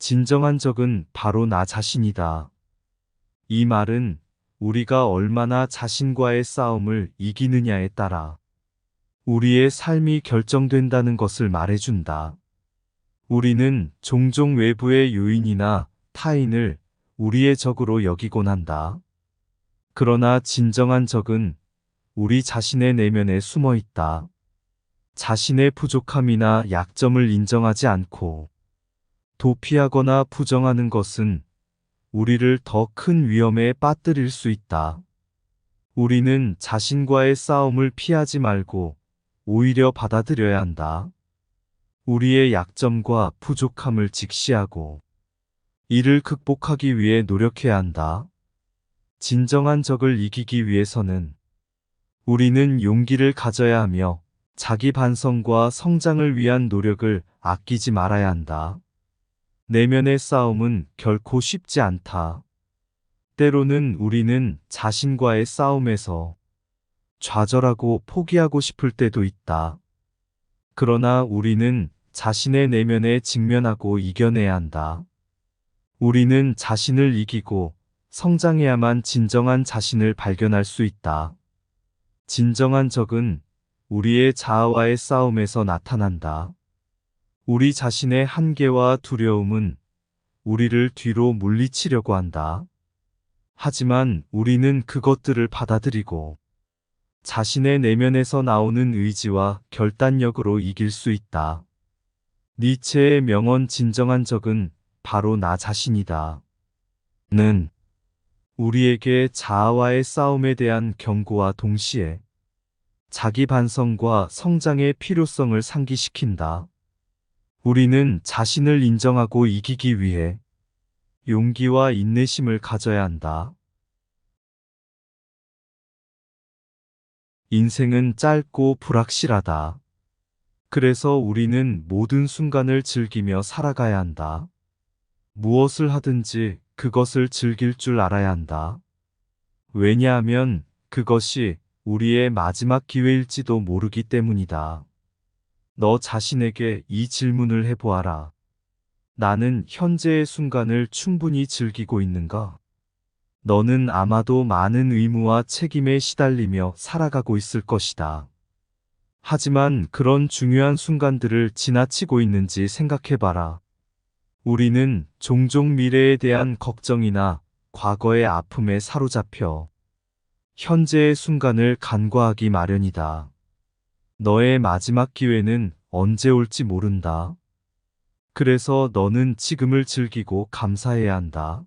진정한 적은 바로 나 자신이다. 이 말은 우리가 얼마나 자신과의 싸움을 이기느냐에 따라 우리의 삶이 결정된다는 것을 말해준다. 우리는 종종 외부의 요인이나 타인을 우리의 적으로 여기곤 한다. 그러나 진정한 적은 우리 자신의 내면에 숨어 있다. 자신의 부족함이나 약점을 인정하지 않고 도피하거나 부정하는 것은 우리를 더 큰 위험에 빠뜨릴 수 있다. 우리는 자신과의 싸움을 피하지 말고 오히려 받아들여야 한다. 우리의 약점과 부족함을 직시하고 이를 극복하기 위해 노력해야 한다. 진정한 적을 이기기 위해서는 우리는 용기를 가져야 하며 자기 반성과 성장을 위한 노력을 아끼지 말아야 한다. 내면의 싸움은 결코 쉽지 않다. 때로는 우리는 자신과의 싸움에서 좌절하고 포기하고 싶을 때도 있다. 그러나 우리는 자신의 내면에 직면하고 이겨내야 한다. 우리는 자신을 이기고 성장해야만 진정한 자신을 발견할 수 있다. 진정한 적은 우리의 자아와의 싸움에서 나타난다. 우리 자신의 한계와 두려움은 우리를 뒤로 물리치려고 한다. 하지만 우리는 그것들을 받아들이고 자신의 내면에서 나오는 의지와 결단력으로 이길 수 있다. 니체의 명언 진정한 적은 바로 나 자신이다. 는 우리에게 자아와의 싸움에 대한 경고와 동시에 자기 반성과 성장의 필요성을 상기시킨다. 우리는 자신을 인정하고 이기기 위해 용기와 인내심을 가져야 한다. 인생은 짧고 불확실하다. 그래서 우리는 모든 순간을 즐기며 살아가야 한다. 무엇을 하든지 그것을 즐길 줄 알아야 한다. 왜냐하면 그것이 우리의 마지막 기회일지도 모르기 때문이다. 너 자신에게 이 질문을 해보아라. 나는 현재의 순간을 충분히 즐기고 있는가? 너는 아마도 많은 의무와 책임에 시달리며 살아가고 있을 것이다. 하지만 그런 중요한 순간들을 지나치고 있는지 생각해봐라. 우리는 종종 미래에 대한 걱정이나 과거의 아픔에 사로잡혀 현재의 순간을 간과하기 마련이다. 너의 마지막 기회는 언제 올지 모른다. 그래서 너는 지금을 즐기고 감사해야 한다.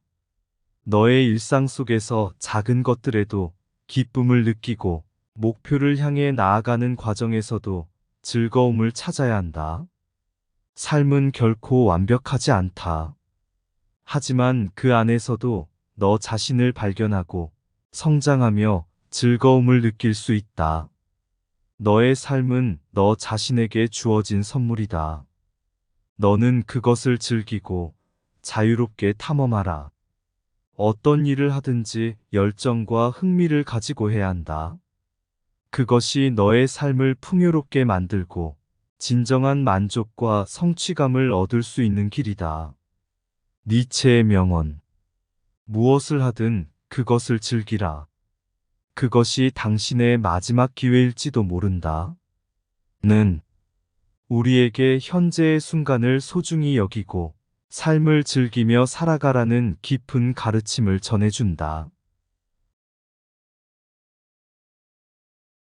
너의 일상 속에서 작은 것들에도 기쁨을 느끼고 목표를 향해 나아가는 과정에서도 즐거움을 찾아야 한다. 삶은 결코 완벽하지 않다. 하지만 그 안에서도 너 자신을 발견하고 성장하며 즐거움을 느낄 수 있다. 너의 삶은 너 자신에게 주어진 선물이다. 너는 그것을 즐기고 자유롭게 탐험하라. 어떤 일을 하든지 열정과 흥미를 가지고 해야 한다. 그것이 너의 삶을 풍요롭게 만들고 진정한 만족과 성취감을 얻을 수 있는 길이다. 니체의 명언. 무엇을 하든 그것을 즐기라. 그것이 당신의 마지막 기회일지도 모른다. 는 우리에게 현재의 순간을 소중히 여기고 삶을 즐기며 살아가라는 깊은 가르침을 전해준다.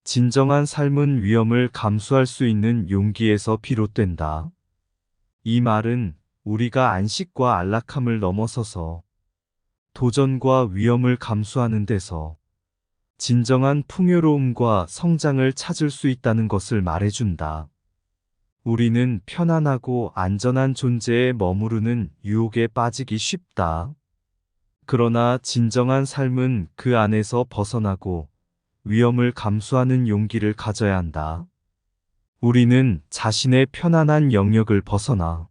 진정한 삶은 위험을 감수할 수 있는 용기에서 비롯된다. 이 말은 우리가 안식과 안락함을 넘어서서 도전과 위험을 감수하는 데서 진정한 풍요로움과 성장을 찾을 수 있다는 것을 말해준다. 우리는 편안하고 안전한 존재에 머무르는 유혹에 빠지기 쉽다. 그러나 진정한 삶은 그 안에서 벗어나고 위험을 감수하는 용기를 가져야 한다. 우리는 자신의 편안한 영역을 벗어나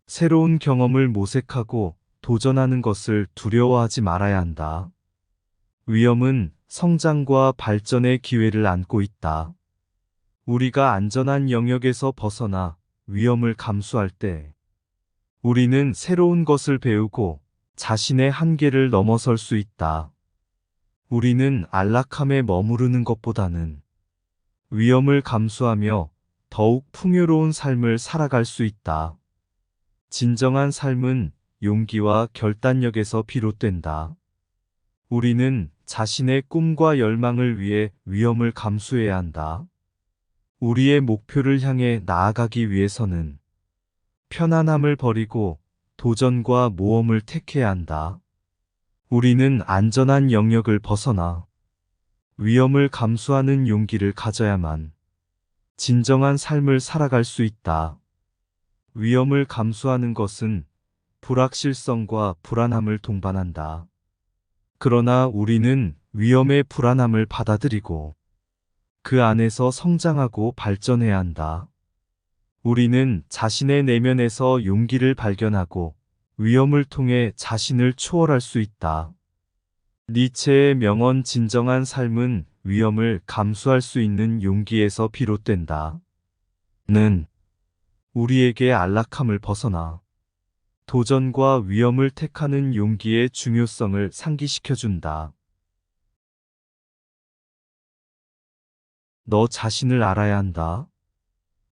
새로운 경험을 모색하고 도전하는 것을 두려워하지 말아야 한다. 위험은 성장과 발전의 기회를 안고 있다. 우리가 안전한 영역에서 벗어나 위험을 감수할 때 우리는 새로운 것을 배우고 자신의 한계를 넘어설 수 있다. 우리는 안락함에 머무르는 것보다는 위험을 감수하며 더욱 풍요로운 삶을 살아갈 수 있다. 진정한 삶은 용기와 결단력에서 비롯된다. 우리는 자신의 꿈과 열망을 위해 위험을 감수해야 한다. 우리의 목표를 향해 나아가기 위해서는 편안함을 버리고 도전과 모험을 택해야 한다. 우리는 안전한 영역을 벗어나 위험을 감수하는 용기를 가져야만 진정한 삶을 살아갈 수 있다. 위험을 감수하는 것은 불확실성과 불안함을 동반한다. 그러나 우리는 위험의 불안함을 받아들이고 그 안에서 성장하고 발전해야 한다. 우리는 자신의 내면에서 용기를 발견하고 위험을 통해 자신을 초월할 수 있다. 니체의 명언 진정한 삶은 위험을 감수할 수 있는 용기에서 비롯된다. 는 우리에게 안락함을 벗어나 도전과 위험을 택하는 용기의 중요성을 상기시켜준다. 너 자신을 알아야 한다.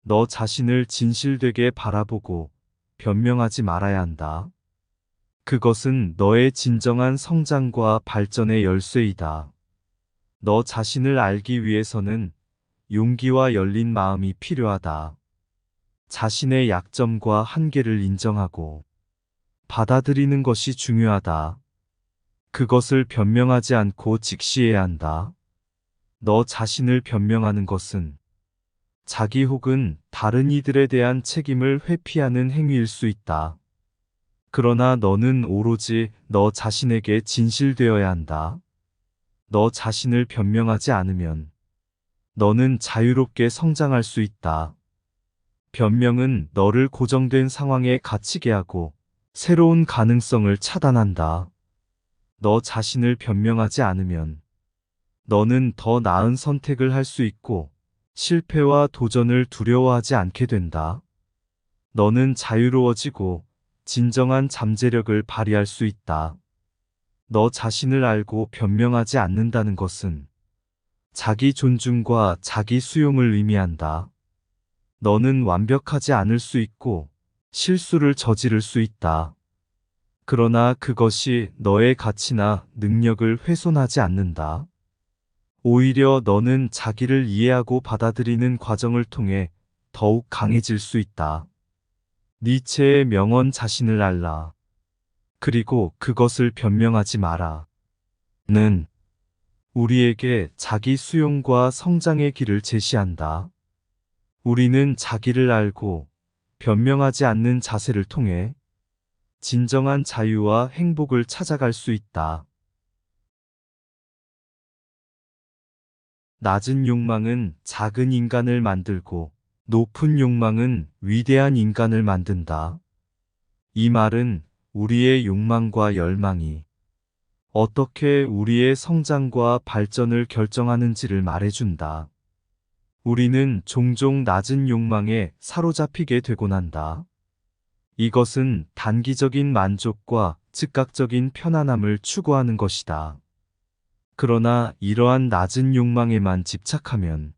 너 자신을 진실되게 바라보고 변명하지 말아야 한다. 그것은 너의 진정한 성장과 발전의 열쇠이다. 너 자신을 알기 위해서는 용기와 열린 마음이 필요하다. 자신의 약점과 한계를 인정하고 받아들이는 것이 중요하다. 그것을 변명하지 않고 직시해야 한다. 너 자신을 변명하는 것은 자기 혹은 다른 이들에 대한 책임을 회피하는 행위일 수 있다. 그러나 너는 오로지 너 자신에게 진실되어야 한다. 너 자신을 변명하지 않으면 너는 자유롭게 성장할 수 있다. 변명은 너를 고정된 상황에 갇히게 하고 새로운 가능성을 차단한다. 너 자신을 변명하지 않으면 너는 더 나은 선택을 할 수 있고 실패와 도전을 두려워하지 않게 된다. 너는 자유로워지고 진정한 잠재력을 발휘할 수 있다. 너 자신을 알고 변명하지 않는다는 것은 자기 존중과 자기 수용을 의미한다. 너는 완벽하지 않을 수 있고 실수를 저지를 수 있다. 그러나 그것이 너의 가치나 능력을 훼손하지 않는다. 오히려 너는 자기를 이해하고 받아들이는 과정을 통해 더욱 강해질 수 있다. 니체의 명언 자신을 알라. 그리고 그것을 변명하지 마라. 는 우리에게 자기 수용과 성장의 길을 제시한다. 우리는 자기를 알고 변명하지 않는 자세를 통해 진정한 자유와 행복을 찾아갈 수 있다. 낮은 욕망은 작은 인간을 만들고 높은 욕망은 위대한 인간을 만든다. 이 말은 우리의 욕망과 열망이 어떻게 우리의 성장과 발전을 결정하는지를 말해준다. 우리는 종종 낮은 욕망에 사로잡히게 되곤 한다. 이것은 단기적인 만족과 즉각적인 편안함을 추구하는 것이다. 그러나 이러한 낮은 욕망에만 집착하면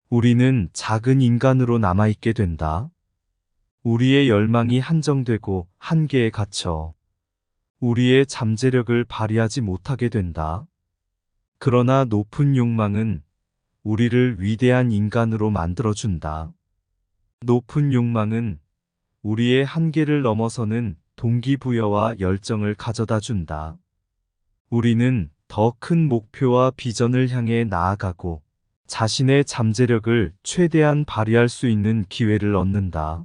우리는 작은 인간으로 남아있게 된다. 우리의 열망이 한정되고 한계에 갇혀 우리의 잠재력을 발휘하지 못하게 된다. 그러나 높은 욕망은 우리를 위대한 인간으로 만들어준다. 높은 욕망은 우리의 한계를 넘어서는 동기부여와 열정을 가져다 준다. 우리는 더 큰 목표와 비전을 향해 나아가고 자신의 잠재력을 최대한 발휘할 수 있는 기회를 얻는다.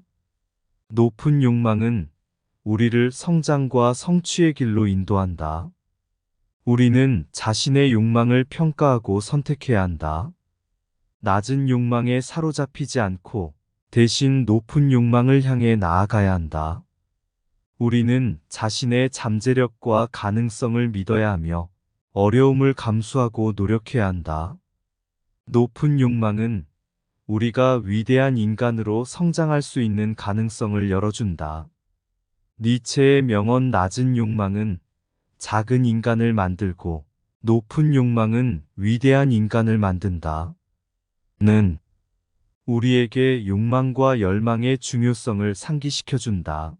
높은 욕망은 우리를 성장과 성취의 길로 인도한다. 우리는 자신의 욕망을 평가하고 선택해야 한다. 낮은 욕망에 사로잡히지 않고 대신 높은 욕망을 향해 나아가야 한다. 우리는 자신의 잠재력과 가능성을 믿어야 하며 어려움을 감수하고 노력해야 한다. 높은 욕망은 우리가 위대한 인간으로 성장할 수 있는 가능성을 열어준다. 니체의 명언 낮은 욕망은 작은 인간을 만들고 높은 욕망은 위대한 인간을 만든다. 는 우리에게 욕망과 열망의 중요성을 상기시켜준다.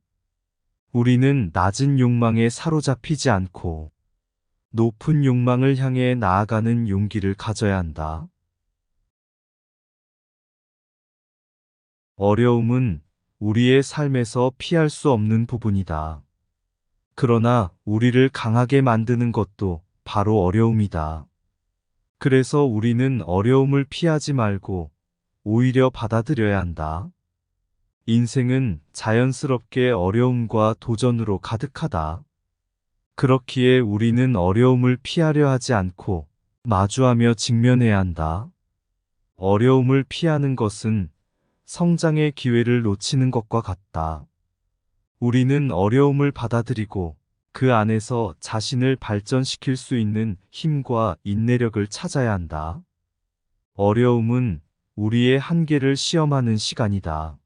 우리는 낮은 욕망에 사로잡히지 않고 높은 욕망을 향해 나아가는 용기를 가져야 한다. 어려움은 우리의 삶에서 피할 수 없는 부분이다. 그러나 우리를 강하게 만드는 것도 바로 어려움이다. 그래서 우리는 어려움을 피하지 말고 오히려 받아들여야 한다. 인생은 자연스럽게 어려움과 도전으로 가득하다. 그렇기에 우리는 어려움을 피하려 하지 않고 마주하며 직면해야 한다. 어려움을 피하는 것은 성장의 기회를 놓치는 것과 같다. 우리는 어려움을 받아들이고 그 안에서 자신을 발전시킬 수 있는 힘과 인내력을 찾아야 한다. 어려움은 우리의 한계를 시험하는 시간이다.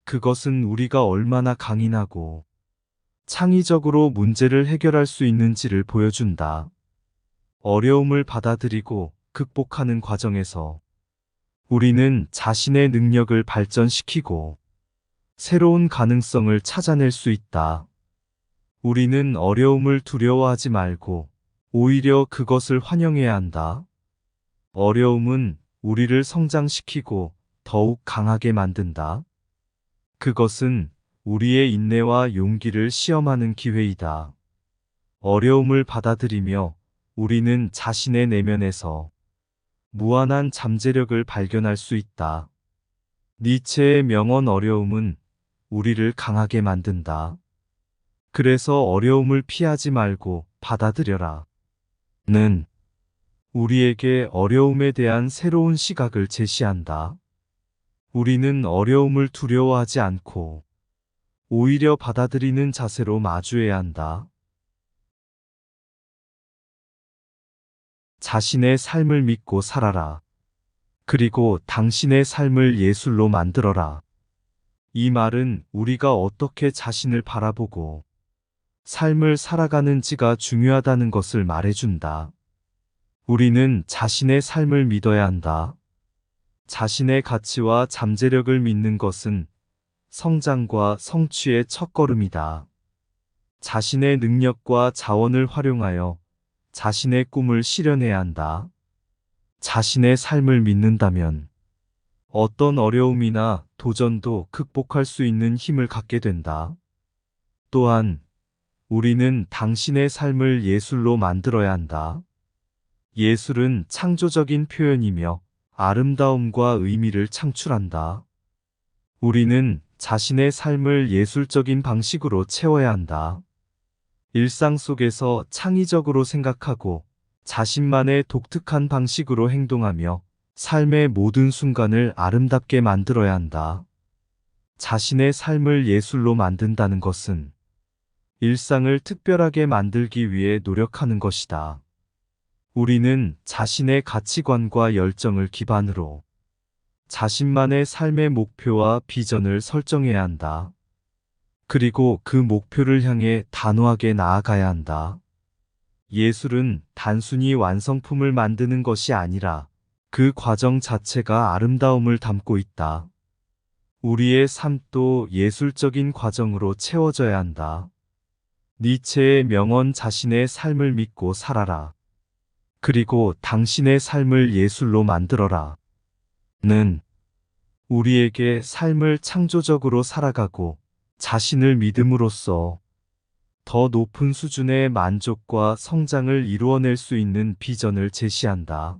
그것은 우리가 얼마나 강인하고 창의적으로 문제를 해결할 수 있는지를 보여준다. 어려움을 받아들이고 극복하는 과정에서 우리는 자신의 능력을 발전시키고 새로운 가능성을 찾아낼 수 있다. 우리는 어려움을 두려워하지 말고 오히려 그것을 환영해야 한다. 어려움은 우리를 성장시키고 더욱 강하게 만든다. 그것은 우리의 인내와 용기를 시험하는 기회이다. 어려움을 받아들이며 우리는 자신의 내면에서 무한한 잠재력을 발견할 수 있다. 니체의 명언 어려움은 우리를 강하게 만든다. 그래서 어려움을 피하지 말고 받아들여라. 는 우리에게 어려움에 대한 새로운 시각을 제시한다. 우리는 어려움을 두려워하지 않고 오히려 받아들이는 자세로 마주해야 한다. 자신의 삶을 믿고 살아라. 그리고 당신의 삶을 예술로 만들어라. 이 말은 우리가 어떻게 자신을 바라보고 삶을 살아가는지가 중요하다는 것을 말해준다. 우리는 자신의 삶을 믿어야 한다. 자신의 가치와 잠재력을 믿는 것은 성장과 성취의 첫걸음이다. 자신의 능력과 자원을 활용하여 자신의 꿈을 실현해야 한다. 자신의 삶을 믿는다면 어떤 어려움이나 도전도 극복할 수 있는 힘을 갖게 된다. 또한 우리는 당신의 삶을 예술로 만들어야 한다. 예술은 창조적인 표현이며 아름다움과 의미를 창출한다. 우리는 자신의 삶을 예술적인 방식으로 채워야 한다. 일상 속에서 창의적으로 생각하고 자신만의 독특한 방식으로 행동하며 삶의 모든 순간을 아름답게 만들어야 한다. 자신의 삶을 예술로 만든다는 것은 일상을 특별하게 만들기 위해 노력하는 것이다. 우리는 자신의 가치관과 열정을 기반으로 자신만의 삶의 목표와 비전을 설정해야 한다. 그리고 그 목표를 향해 단호하게 나아가야 한다. 예술은 단순히 완성품을 만드는 것이 아니라 그 과정 자체가 아름다움을 담고 있다. 우리의 삶도 예술적인 과정으로 채워져야 한다. 니체의 명언 자신의 삶을 믿고 살아라. 그리고 당신의 삶을 예술로 만들어라. 는 우리에게 삶을 창조적으로 살아가고 자신을 믿음으로써 더 높은 수준의 만족과 성장을 이루어낼 수 있는 비전을 제시한다.